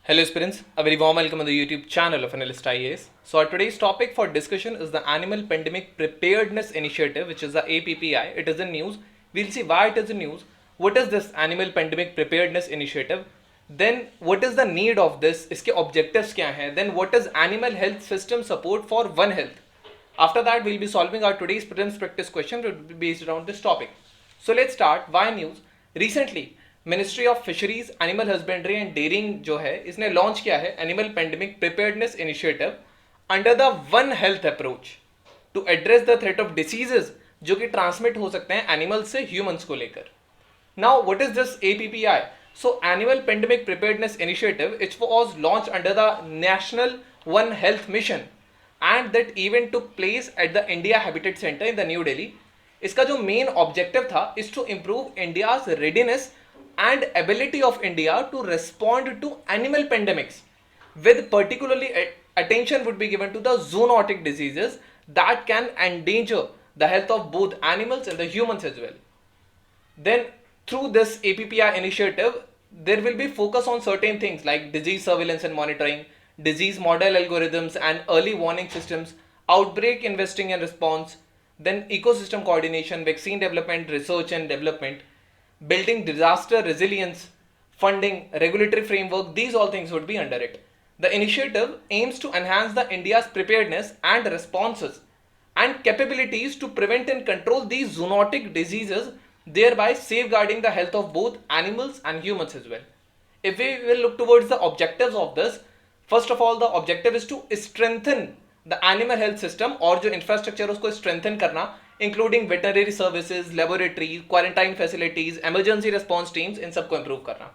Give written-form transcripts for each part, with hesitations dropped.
Hello students, a very warm welcome on the YouTube channel of Analyst IAS. So our today's topic for discussion is the Animal Pandemic Preparedness Initiative, which is the APPI. It is in news. We'll see why it is in news. What is this Animal Pandemic Preparedness Initiative? Then what is the need of this? इसके objectives क्या हैं? Then what is Animal Health System Support for One Health? After that, we'll be solving our today's prelims practice question based around this topic. So let's start. Why news? Recently, ministry of fisheries animal husbandry and dairying जो है इसने launch किया है animal pandemic preparedness initiative under the one health approach to address the threat of diseases जो कि transmit हो सकते हैं एनिमल्स से ह्यूमंस को लेकर. Now what is this APPI? So animal pandemic preparedness initiative it was launch under the national one health mission and that event took place at the India habitat centre in the new Delhi. इसका जो main objective था is to improve India's readiness and ability of India to respond to animal pandemics, with particularly attention would be given to the zoonotic diseases that can endanger the health of both animals and the humans as well. Then through this APPI initiative there will be focus on certain things like disease surveillance and monitoring, disease model algorithms and early warning systems, outbreak investing and response, then ecosystem coordination, vaccine development, research and development, building disaster resilience, funding, regulatory framework. These all things would be under it. The initiative aims to enhance the India's preparedness and responses and capabilities to prevent and control these zoonotic diseases, thereby safeguarding the health of both animals and humans as well. If we will look towards the objectives of this, first of all the objective is to strengthen the animal health system और जो infrastructure उसको strengthen करना, including veterinary services, laboratory, quarantine facilities, emergency response teams, इन सबको improve करना,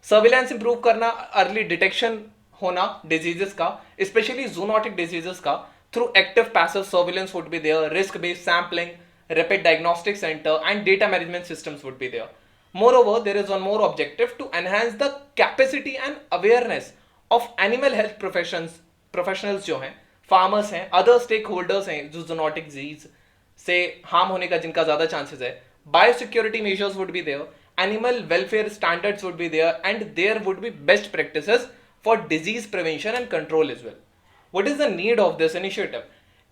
surveillance improve करना, early detection होना diseases का, स्पेशली जूनोटिक डिजीजेस का, through active passive surveillance would be there, risk based sampling, rapid diagnostic centre and data management systems would be there. Moreover, there is one more objective to enhance the capacity and awareness of animal health professionals जो हैं, farmers हैं, other stake holders हैं जो zoonotic disease से harm होने का जिनका ज्यादा चांसेस है. Biosecurity measures would be there, animal welfare standards would be there and there would be best practices for disease prevention and control as well. What is the need of this initiative?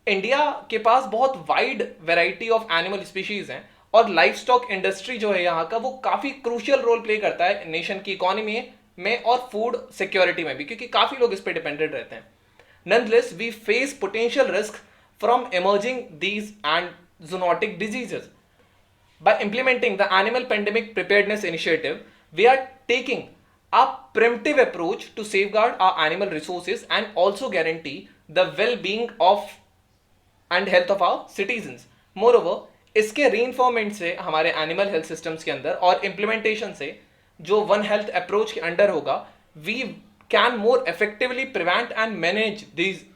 India के पास बहुत wide variety of animal species हैं और life stock industry जो है यहाँ का वो काफी क्रूशियल रोल प्ले करता है नेशन की इकोनॉमी में और फूड सिक्योरिटी में भी, क्योंकि काफी लोग इस पर डिपेंडेंट रहते हैं. Nonetheless, we face potential risk from emerging these and zoonotic diseases. By implementing the Animal Pandemic Preparedness Initiative, we are taking a preemptive approach to safeguard our animal resources and also guarantee the well-being of and health of our citizens. Moreover, इसके reinforcement से हमारे animal health systems के अंदर और implementation से जो One Health approach के under होगा, we can more effectively prevent and manage these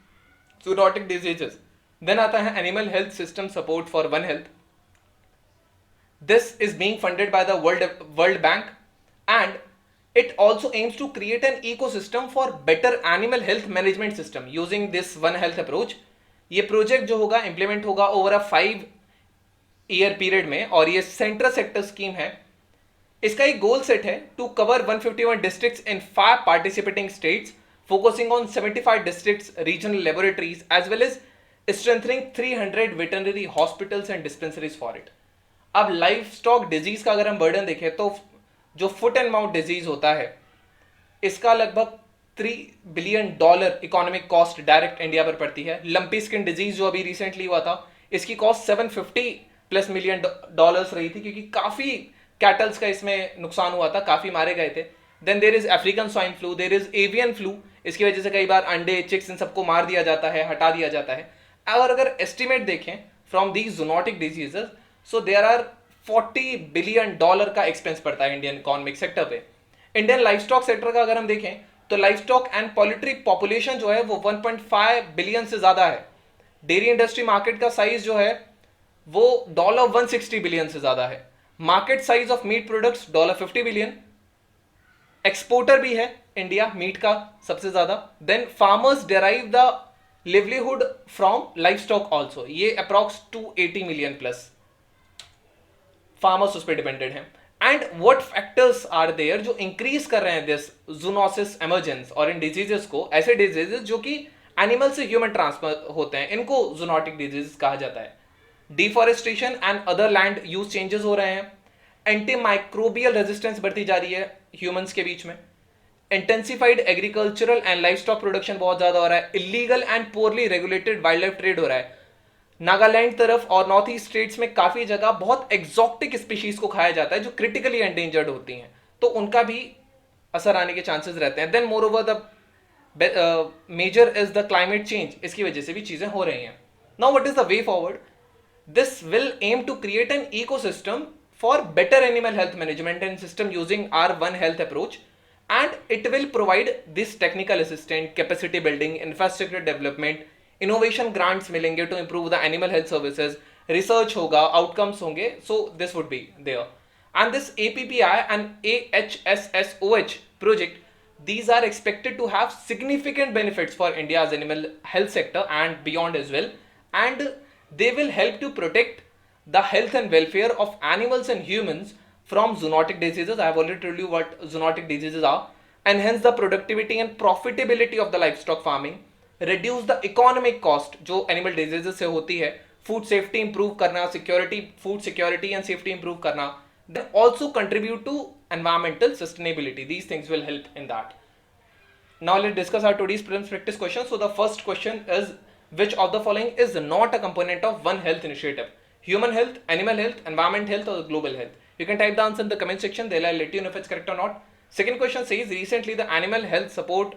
zoonotic diseases. Then आता है Animal Health System Support for One Health. This is being funded by the World Bank and it also aims to create an ecosystem for better animal health management system using this One Health approach. ये project जो होगा implement होगा over a 5-year period में और ये central sector scheme है. इसका एक गोल सेट है to cover 151 districts in 5 participating states, focusing on 75 districts, regional laboratories as well as strengthening 300 veterinary hospitals and dispensaries for it. अब livestock disease का अगर हम बर्डन देखें तो जो फुट एंड माउथ डिजीज होता है इसका लगभग $3 billion economic cost direct India पर पड़ती है. लंपी स्किन डिजीज जो अभी रिसेंटली हुआ था इसकी कॉस्ट $750+ मिलियन रही थी, क्योंकि काफी कैटल्स का इसमें नुकसान हुआ था, काफी मारे गए थे. Then there is African swine flu, there is avian flu, इसकी वजह से कई बार अंडे, चिक्स इन सबको मार दिया जाता है, हटा दिया जाता है. और अगर एस्टिमेट देखें from these zoonotic diseases, so there are $40 billion का एक्सपेंस पड़ता है इंडियन इकोनॉमिक सेक्टर पे. इंडियन लाइफ स्टॉक सेक्टर का अगर हम देखें तो livestock and poultry population जो है वो 1.5 बिलियन से ज्यादा है. डेयरी इंडस्ट्री मार्केट का साइज जो है वो $160 बिलियन से ज्यादा है. Market size of meat products $50 billion. Exporter भी है इंडिया मीट का सबसे ज्यादा. Then farmers derive the livelihood from livestock also, ये अप्रॉक्स 280 मिलियन प्लस फार्मर्स उस पर डिपेंडेड हैं. And what factors are there जो इंक्रीज कर रहे हैं दिस जूनोसिस एमर्जेंस और इन डिजीजेस को, ऐसे डिजीजेस जो कि एनिमल से ह्यूमन ट्रांसफर होते हैं, इनको जूनोटिक डिजीज कहा जाता है. Deforestation and other land use changes हो रहे हैं. एंटी माइक्रोबियल रेजिस्टेंस बढ़ती जा रही है ह्यूमंस के बीच में. Intensified agricultural and life stock production बहुत ज्यादा हो रहा है. Illegal and poorly regulated wild life trade हो रहा है. नागालैंड तरफ और नॉर्थ ईस्ट स्टेट्स में काफी जगह बहुत एक्सोटिक स्पीशीज को खाया जाता है जो क्रिटिकली एंडेंजर्ड होती हैं, तो उनका भी असर आने के चांसेस रहते हैं. Then more over the major is the climate change, इसकी वजह से भी चीजें हो रही हैं. Now what is the way forward? This will aim to create an ecosystem for better animal health management and system using our one health approach, and it will provide this technical assistance, capacity building, infrastructure development, innovation grants मिलेंगे to improve the animal health services, research होगा, outcomes होंगे, so this would be there. And this APPI and AHSSOH project, these are expected to have significant benefits for India's animal health sector and beyond as well, and they will help to protect the health and welfare of animals and humans from zoonotic diseases. I have already told you what zoonotic diseases are. Enhance the productivity and profitability of the livestock farming. Reduce the economic cost जो animal diseases से होती है. Food safety improve करना, security, food security and safety improve करना. Then also contribute to environmental sustainability. These things will help in that. Now let's discuss our today's prelims practice question. So the first question is, which of the following is not a component of One Health initiative? Human health, animal health, environment health, or global health? You can type the answer in the comment section. They'll let you know if it's correct or not. Second question says, recently the animal health support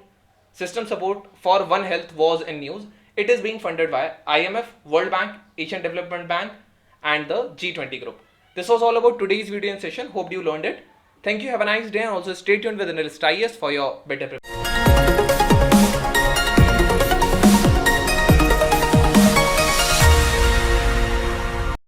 system support for One Health was in news. It is being funded by IMF, World Bank, Asian Development Bank, and the G20 group. This was all about today's video and session. Hope you learned it. Thank you. Have a nice day, and also stay tuned with Analyst IAS for your better preparation.